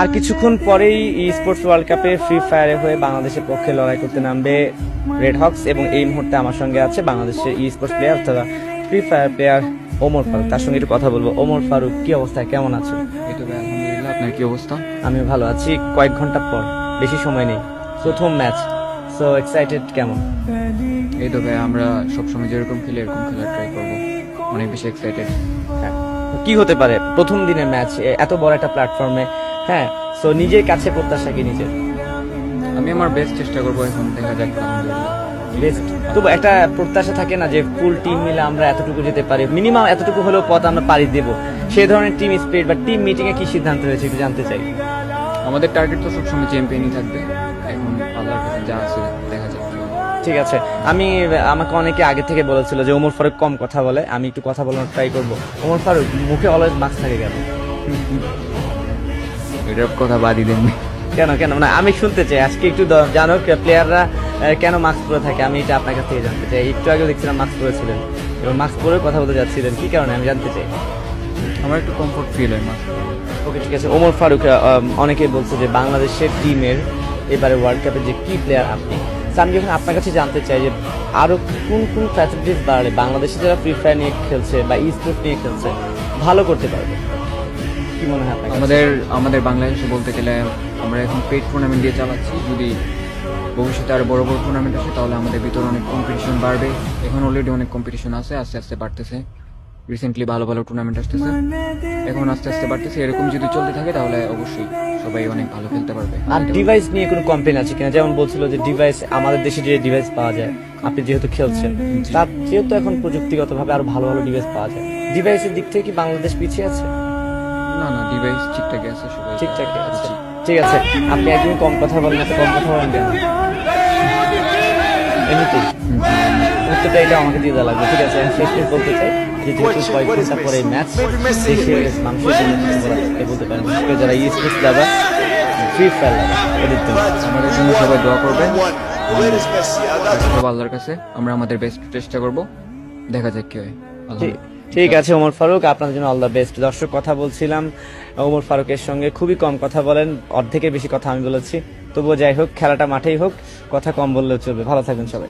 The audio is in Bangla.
আর কিছুক্ষণ পরেই ই স্পোর্টস ওয়ার্ল্ড কাপে ফ্রি ফায়ারে হয়ে বাংলাদেশের পক্ষে লড়াই করতে নামবে রেড হকস, এবং এই মুহূর্তে আমার সঙ্গে আছে বাংলাদেশের ই স্পোর্টস প্লেয়ার অর্থাৎ Free Fire player Omar Faruk. তার সঙ্গে একটু কথা বলবো। ওমর ফারুক, কি অবস্থা, কেমন আছো? এই তো ভাই, আলহামদুলিল্লাহ। আপনার কি অবস্থা? আমি ভালো আছি। কয়েক ঘন্টা পর, বেশি সময় নেই, প্রথম ম্যাচ, সো এক্সাইটেড কেমন? এই তো ভাই, আমরা সবসময় যেরকম খেলি এরকম খেলার ট্রাই করবো। অনেক বেশি এক্সাইটেড। কি হতে পারে প্রথম দিনের ম্যাচ এত বড় একটা প্ল্যাটফর্মে? হ্যাঁ, সো নিজের কাছে প্রত্যাশা কি নিজের? আমি আমার বেস্ট চেষ্টা করবো, এখন দেখা যাক। আলহামদুলিল্লাহ বেস্ট। তবু একটা প্রত্যাশা থাকে না যে ফুল টিম মিলে আমরা এতটুকু যেতে পারি, মিনিমাম এতটুকু হলেও পথ আমরা পাড়ি দেবো, সেই ধরনের টিম স্পিরিট বা টিম মিটিং এ কি সিদ্ধান্ত হয়েছে একটু জানতে চাই। আমাদের টার্গেট তো সবসময় চ্যাম্পিয়নই থাকবে। এখন আল্লাহর কাছে যা আছে দেখা যাক। ঠিক আছে, আমাকে অনেকে আগে থেকে বলেছিল যে ওমর ফারুক কম কথা বলে, আমি একটু কথা বলার ট্রাই করবো। ওমর ফারুক, মুখে অলওয়েজ মাস্ক থাকে কেন? এটার কথা বাদই দেন। কেন কেন মানে আমি শুনতে চাই আজকে একটু জানো প্লেয়াররা কেন মাস্ক পরে থাকে, আমি এটা আপনার কাছ থেকে জানতে চাই। একটু আগে দেখছিলাম মাস্ক পরেছিলেন এবং মাস্ক পরে কথা বলতে যাচ্ছিলেন, কি কারণে আমি জানতে চাই। আমার একটু কমফোর্ট ফিল হয় মাস্ক। ওকে, ঠিক আছে। ওমর ফারুক, অনেকে বলছে যে বাংলাদেশের টিমের এবারে ওয়ার্ল্ড কাপের যে কি প্লেয়ার আপনি, আমি যখন আপনার কাছে জানতে চাই যে আরো কোন কোন ফ্যাসিলিটিস বাড়লে বাংলাদেশে যারা ফ্রি ফায়ার নিয়ে খেলছে বা ই স্পোর্টস নিয়ে খেলছে ভালো করতে পারবে, কি মনে হয় আপনার কাছে? আমাদের বাংলাদেশে বলতে গেলে আমরা এখন পেড টুর্নামেন্ট দিয়ে চালাচ্ছি। যদি ভবিষ্যতে আরো বড় বড় টুর্নামেন্ট আসে তাহলে আমাদের ভিতরে অনেক কম্পিটিশন বাড়বে। এখন অলরেডি অনেক কম্পিটিশন আছে, আস্তে আস্তে বাড়তেছে। রিসেন্টলি ভালো ভালো টুর্নামেন্ট আসতেছে, এখন আস্তে আস্তে বাড়তেছে। এরকম যদি চলতে থাকে তাহলে অবশ্যই সবাই অনেক ভালো খেলতে পারবে। আর ডিভাইস নিয়ে কোনো কমপ্লেন আছে কিনা? যেমন বলছিল যে ডিভাইস, আমাদের দেশে যে ডিভাইস পাওয়া যায়, আপনি যেহেতু খেলছেন তার যেহেতু এখন প্রযুক্তিগতভাবে আরো ভালো ভালো ডিভাইস পাওয়া যায়, ডিভাইসের দিক থেকে কি বাংলাদেশ পিছিয়ে আছে? না না, ডিভাইস ঠিকঠাকই আছে, সবাই ঠিকঠাকই আছে। ঠিক আছে, আপনি একদম কম কথা বলেন, এত কম কথা বলেন কেন? এমনিতেই উত্তরটা এটা আমাকে দিয়ে দেওয়া লাগবে। ঠিক আছে, শেষ বলতে চাই যে যেহেতু কয়েক ঘন্টা পরে ম্যাচ, দেশের মানুষের জন্য কিছু বলার থাকলে বলতে পারেন, বিশেষ করে যারা ই স্পোর্টস লাভার, ফ্রি ফায়ার লাভার, ওদের জন্য। আমাদের জন্য সবাই দোয়া করবেন আল্লাহর কাছে। আমরা আমাদের বেস্ট চেষ্টা করব, দেখা যাক কি হয়। ঠিক আছে ওমর ফারুক, আপনাদের জন্য অল দ্য বেস্ট। দর্শক, কথা বলছিলাম ওমর ফারুকের সঙ্গে, খুবই কম কথা বলেন, অর্ধেকের বেশি কথা আমি বলেছি। তবুও যাই হোক, খেলাটা মাঠেই হোক, কথা কম বললেও চলবে। ভালো থাকবেন সবাই।